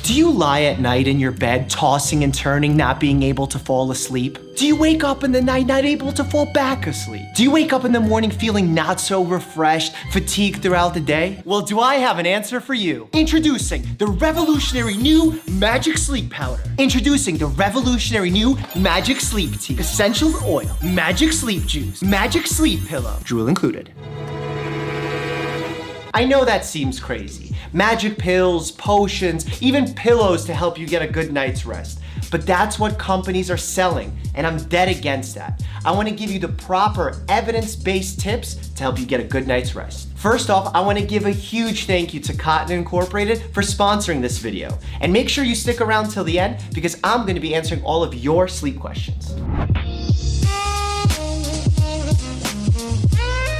Do you lie at night in your bed, tossing and turning, not being able to fall asleep? Do you wake up in the night not able to fall back asleep? Do you wake up in the morning feeling not so refreshed, fatigued throughout the day? Well, do I have an answer for you? Introducing the revolutionary new Magic Sleep Powder. Introducing the revolutionary new Magic Sleep Tea. Essential oil, Magic Sleep Juice, Magic Sleep Pillow. Drool included. I know that seems crazy. Magic pills, potions, even pillows to help you get a good night's rest. But that's what companies are selling, and I'm dead against that. I wanna give you the proper evidence-based tips to help you get a good night's rest. First off, I wanna give a huge thank you to Cotton Incorporated for sponsoring this video. And make sure you stick around till the end because I'm gonna be answering all of your sleep questions.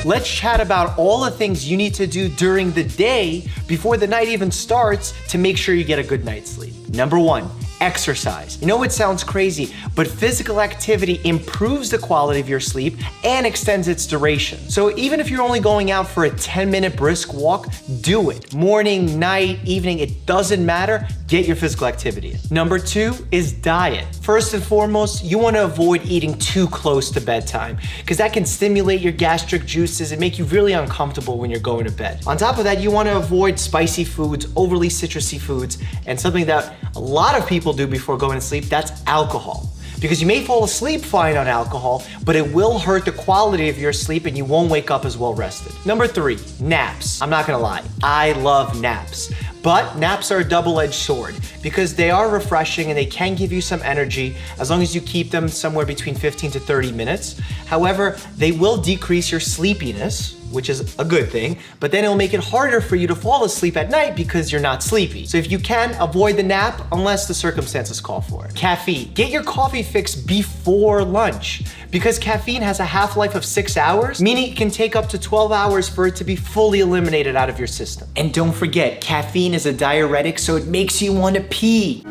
Let's chat about all the things you need to do during the day before the night even starts to make sure you get a good night's sleep. Number one, exercise. You know it sounds crazy, but physical activity improves the quality of your sleep and extends its duration. So even if you're only going out for a 10-minute brisk walk, do it. Morning, night, evening, it doesn't matter. Get your physical activity in. Number two is diet. First and foremost, you want to avoid eating too close to bedtime because that can stimulate your gastric juices and make you really uncomfortable when you're going to bed. On top of that, you want to avoid spicy foods, overly citrusy foods, and something that a lot of people do before going to sleep, that's alcohol. Because you may fall asleep fine on alcohol, but it will hurt the quality of your sleep and you won't wake up as well rested. Number three, naps. I'm not gonna lie, I love naps. But naps are a double-edged sword because they are refreshing and they can give you some energy as long as you keep them somewhere between 15 to 30 minutes. However, they will decrease your sleepiness, which is a good thing, but then it'll make it harder for you to fall asleep at night because you're not sleepy. So if you can, avoid the nap unless the circumstances call for it. Caffeine. Get your coffee fix before lunch because caffeine has a half-life of 6 hours, meaning it can take up to 12 hours for it to be fully eliminated out of your system. And don't forget, caffeine is a diuretic, so it makes you want to pee.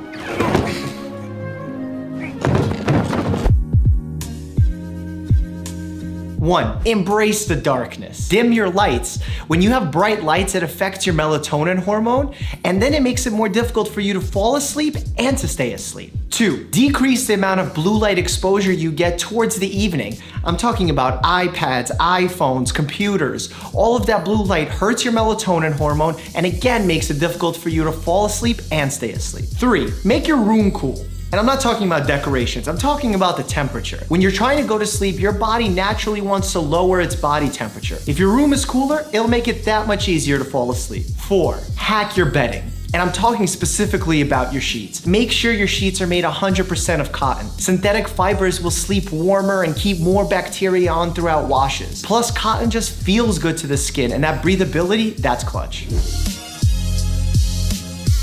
One, embrace the darkness. Dim your lights. When you have bright lights, it affects your melatonin hormone, and then it makes it more difficult for you to fall asleep and to stay asleep. Two, decrease the amount of blue light exposure you get towards the evening. I'm talking about iPads, iPhones, computers. All of that blue light hurts your melatonin hormone and again makes it difficult for you to fall asleep and stay asleep. Three, make your room cool. And I'm not talking about decorations, I'm talking about the temperature. When you're trying to go to sleep, your body naturally wants to lower its body temperature. If your room is cooler, it'll make it that much easier to fall asleep. Four, hack your bedding. And I'm talking specifically about your sheets. Make sure your sheets are made 100% of cotton. Synthetic fibers will sleep warmer and keep more bacteria on throughout washes. Plus, cotton just feels good to the skin, and that breathability, that's clutch.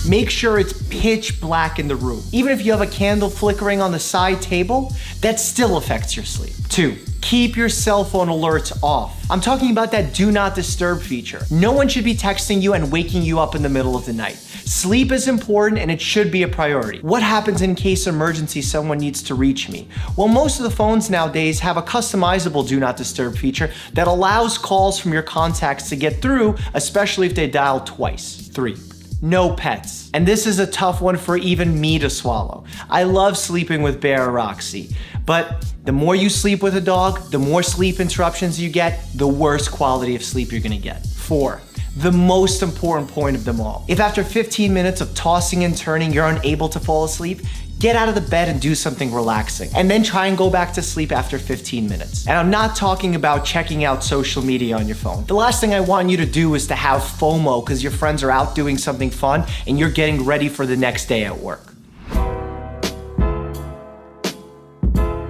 Make sure it's pitch black in the room. Even if you have a candle flickering on the side table, that still affects your sleep. Two, keep your cell phone alerts off. I'm talking about that do not disturb feature. No one should be texting you and waking you up in the middle of the night. Sleep is important and it should be a priority. What happens in case emergency someone needs to reach me? Well, most of the phones nowadays have a customizable do not disturb feature that allows calls from your contacts to get through, especially if they dial twice. Three, no pets. And this is a tough one for even me to swallow. I love sleeping with Bear or Roxy, but the more you sleep with a dog, the more sleep interruptions you get, the worse quality of sleep you're gonna get. Four, the most important point of them all. If after 15 minutes of tossing and turning, you're unable to fall asleep, get out of the bed and do something relaxing, and then try and go back to sleep after 15 minutes. And I'm not talking about checking out social media on your phone. The last thing I want you to do is to have FOMO because your friends are out doing something fun and you're getting ready for the next day at work.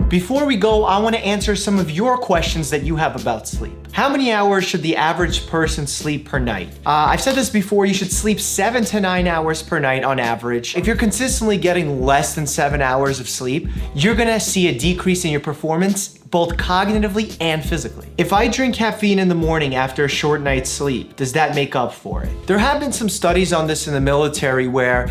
Before we go, I want to answer some of your questions that you have about sleep. How many hours should the average person sleep per night? I've said this before, you should sleep 7 to 9 hours per night on average. If you're consistently getting less than 7 hours of sleep, you're gonna see a decrease in your performance both cognitively and physically. If I drink caffeine in the morning after a short night's sleep, does that make up for it? There have been some studies on this in the military where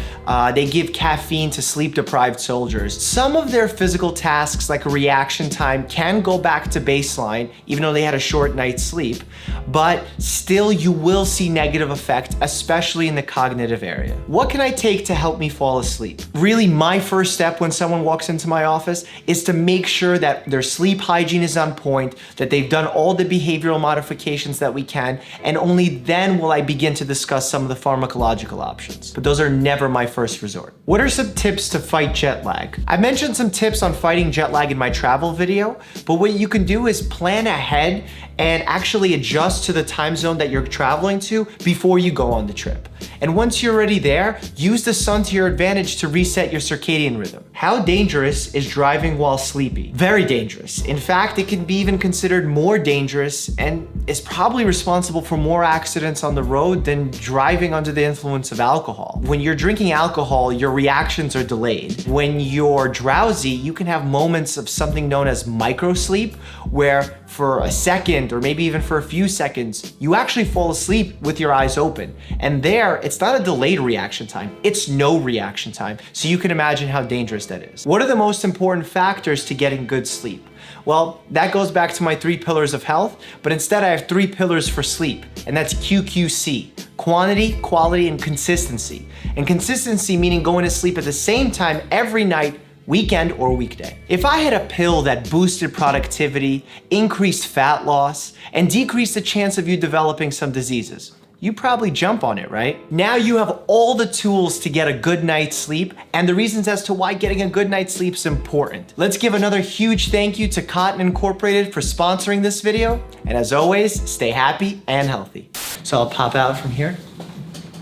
they give caffeine to sleep-deprived soldiers. Some of their physical tasks, like a reaction time, can go back to baseline, even though they had a short night's sleep, but still you will see negative effect, especially in the cognitive area. What can I take to help me fall asleep? Really, my first step when someone walks into my office is to make sure that their sleep hygiene is on point, that they've done all the behavioral modifications that we can, and only then will I begin to discuss some of the pharmacological options. But those are never my first resort. What are some tips to fight jet lag? I mentioned some tips on fighting jet lag in my travel video, but what you can do is plan ahead and actually adjust to the time zone that you're traveling to before you go on the trip. And once you're already there, use the sun to your advantage to reset your circadian rhythm. How dangerous is driving while sleepy? Very dangerous. In fact, it can be even considered more dangerous and is probably responsible for more accidents on the road than driving under the influence of alcohol. When you're drinking alcohol, your reactions are delayed. When you're drowsy, you can have moments of something known as microsleep, where for a second or maybe even for a few seconds, you actually fall asleep with your eyes open. And there, it's not a delayed reaction time, it's no reaction time. So you can imagine how dangerous that is. What are the most important factors to getting good sleep? Well, that goes back to my 3 pillars of health, but instead I have 3 pillars for sleep, and that's QQC: quantity, quality, and consistency. And consistency meaning going to sleep at the same time every night, weekend or weekday. If I had a pill that boosted productivity, increased fat loss, and decreased the chance of you developing some diseases, you probably jump on it, right? Now you have all the tools to get a good night's sleep and the reasons as to why getting a good night's sleep is important. Let's give another huge thank you to Cotton Incorporated for sponsoring this video. And as always, stay happy and healthy. So I'll pop out from here.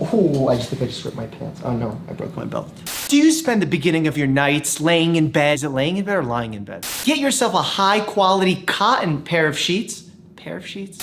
Oh, I think I just ripped my pants. Oh no, I broke my belt. Do you spend the beginning of your nights laying in bed? Is it laying in bed or lying in bed? Get yourself a high quality cotton pair of sheets. Pair of sheets?